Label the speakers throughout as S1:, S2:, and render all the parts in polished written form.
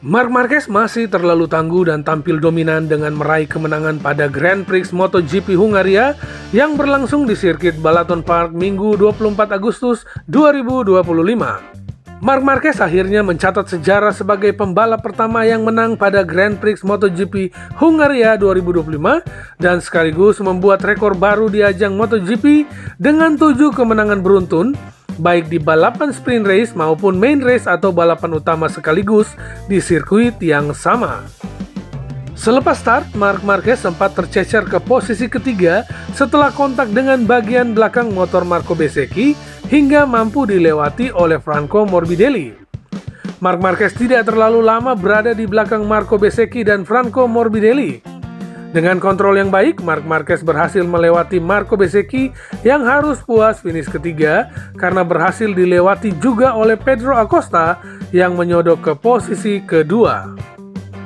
S1: Marc Marquez masih terlalu tangguh dan tampil dominan dengan meraih kemenangan pada Grand Prix MotoGP Hungaria yang berlangsung di sirkuit Balaton Park Minggu 24 Agustus 2025. Marc Marquez akhirnya mencatat sejarah sebagai pembalap pertama yang menang pada Grand Prix MotoGP Hungaria 2025 dan sekaligus membuat rekor baru di ajang MotoGP dengan 7 kemenangan beruntun, baik di balapan sprint race maupun main race atau balapan utama sekaligus di sirkuit yang sama. Selepas start, Marc Marquez sempat tercecer ke posisi ketiga setelah kontak dengan bagian belakang motor Marco Bezzecchi hingga mampu dilewati oleh Franco Morbidelli. Marc Marquez tidak terlalu lama berada di belakang Marco Bezzecchi dan Franco Morbidelli. Dengan kontrol yang baik, Marc Marquez berhasil melewati Marco Bezzecchi yang harus puas finish ketiga karena berhasil dilewati juga oleh Pedro Acosta yang menyodok ke posisi kedua.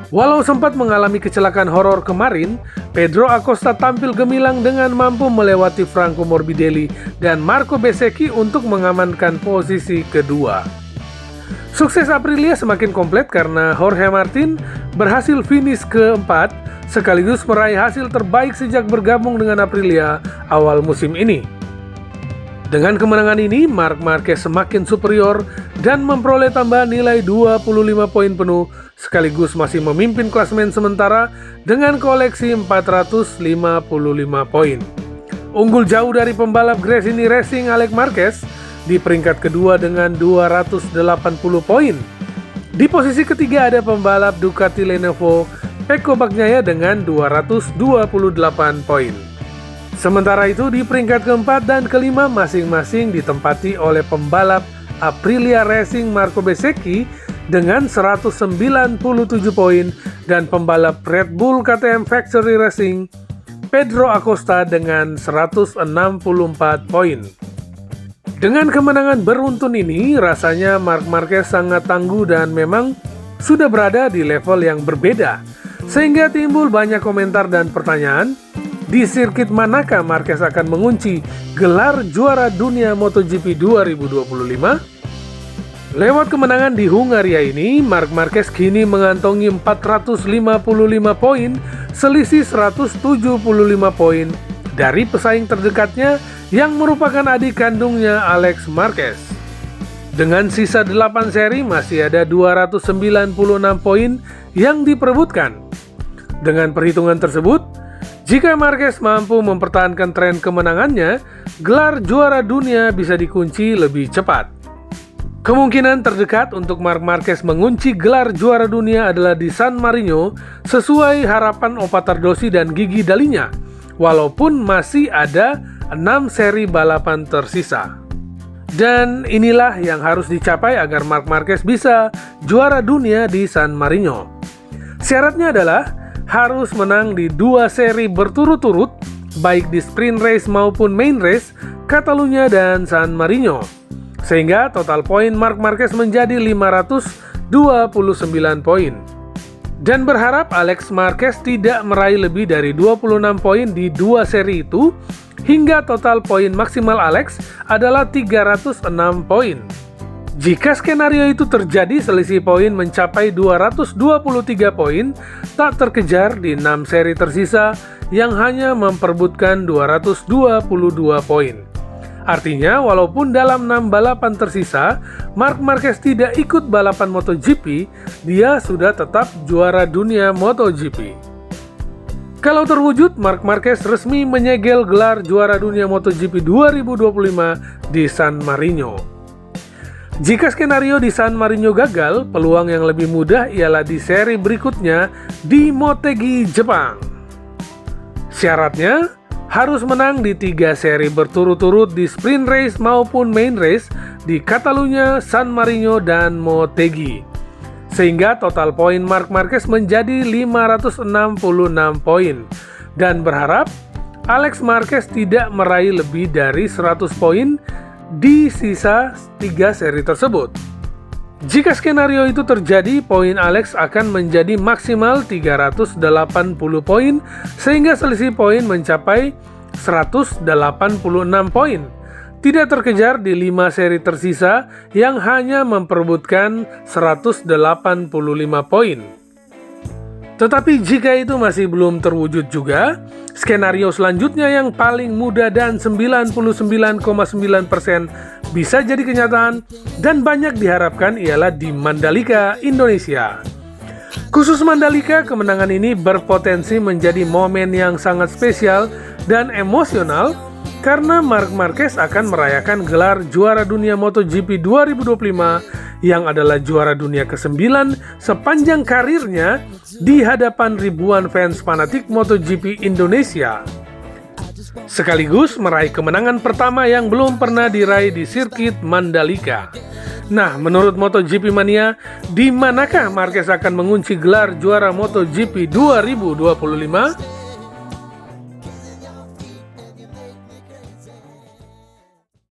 S1: Walau sempat mengalami kecelakaan horor kemarin, Pedro Acosta tampil gemilang dengan mampu melewati Franco Morbidelli dan Marco Bezzecchi untuk mengamankan posisi kedua. Sukses Aprilia semakin komplit karena Jorge Martin berhasil finish keempat sekaligus meraih hasil terbaik sejak bergabung dengan Aprilia awal musim ini. Dengan kemenangan ini, Marc Marquez semakin superior dan memperoleh tambahan nilai 25 poin penuh sekaligus masih memimpin klasemen sementara dengan koleksi 455 poin. Unggul jauh dari pembalap Gresini Racing Alex Marquez di peringkat kedua dengan 280 poin. Di posisi ketiga ada pembalap Ducati Lenovo Pecco Bagnaia dengan 228 poin. Sementara itu di peringkat keempat dan kelima masing-masing ditempati oleh pembalap Aprilia Racing Marco Bezzecchi dengan 197 poin dan pembalap Red Bull KTM Factory Racing Pedro Acosta dengan 164 poin. Dengan kemenangan beruntun ini, rasanya Marc Marquez sangat tangguh dan memang sudah berada di level yang berbeda. Sehingga timbul banyak komentar dan pertanyaan, di sirkuit manakah Marquez akan mengunci gelar juara dunia MotoGP 2025? Lewat kemenangan di Hungaria ini, Marc Marquez kini mengantongi 455 poin, selisih 175 poin dari pesaing terdekatnya yang merupakan adik kandungnya Alex Marquez. Dengan sisa 8 seri masih ada 296 poin yang diperebutkan. Dengan perhitungan tersebut, jika Marquez mampu mempertahankan tren kemenangannya, gelar juara dunia bisa dikunci lebih cepat. Kemungkinan terdekat untuk Marc Marquez mengunci gelar juara dunia adalah di San Marino sesuai harapan Opa Tardossi dan Gigi Dalinya, walaupun masih ada 6 seri balapan tersisa. Dan inilah yang harus dicapai agar Marc Marquez bisa juara dunia di San Marino. Syaratnya adalah harus menang di 2 seri berturut-turut, baik di sprint race maupun main race, Catalunya dan San Marino. Sehingga total poin Marc Marquez menjadi 529 poin. Dan berharap Alex Marquez tidak meraih lebih dari 26 poin di 2 seri itu, hingga total poin maksimal Alex adalah 306 poin. Jika skenario itu terjadi, selisih poin mencapai 223 poin, tak terkejar di 6 seri tersisa yang hanya memperebutkan 222 poin. Artinya, walaupun dalam 6 balapan tersisa, Marc Marquez tidak ikut balapan MotoGP, dia sudah tetap juara dunia MotoGP. Kalau terwujud, Marc Marquez resmi menyegel gelar juara dunia MotoGP 2025 di San Marino. Jika skenario di San Marino gagal, peluang yang lebih mudah ialah di seri berikutnya di Motegi, Jepang. Syaratnya harus menang di 3 seri berturut-turut di sprint race maupun main race di Catalunya, San Marino, dan Motegi. Sehingga total poin Marc Marquez menjadi 566 poin. Dan berharap Alex Marquez tidak meraih lebih dari 100 poin di sisa 3 seri tersebut. Jika skenario itu terjadi, poin Alex akan menjadi maksimal 380 poin sehingga selisih poin mencapai 186 poin. tidak terkejar di 5 seri tersisa yang hanya memperebutkan 185 poin. Tetapi jika itu masih belum terwujud juga, skenario selanjutnya yang paling mudah dan 99,9% bisa jadi kenyataan dan banyak diharapkan ialah di Mandalika, Indonesia. Khusus Mandalika, kemenangan ini berpotensi menjadi momen yang sangat spesial dan emosional karena Marc Marquez akan merayakan gelar juara dunia MotoGP 2025 yang adalah juara dunia ke-9 sepanjang karirnya di hadapan ribuan fans fanatik MotoGP Indonesia. Sekaligus meraih kemenangan pertama yang belum pernah diraih di sirkuit Mandalika. Nah, menurut MotoGP Mania, di manakah Marquez akan mengunci gelar juara MotoGP 2025?